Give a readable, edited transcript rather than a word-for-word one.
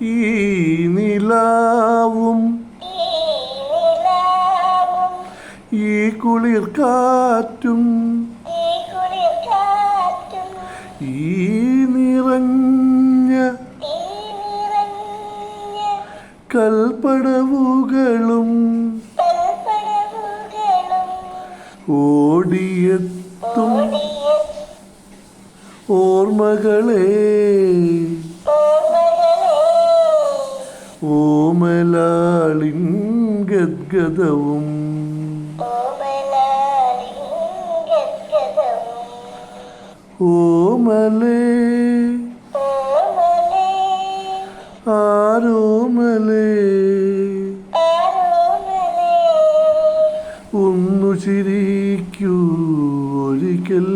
ഈ നിലാവും ഈ കുളിർ കാറ്റും ഈ നിറഞ്ഞ കൽപ്പടവുകളും ഓടിയെത്തും ഓർമ്മകളെ ഓമലാളിൻ ഗദ്ഗദവും ഓമലേ ആരോമലേ ഒന്നു ചിരിക്കൂ ഒരിക്കൽ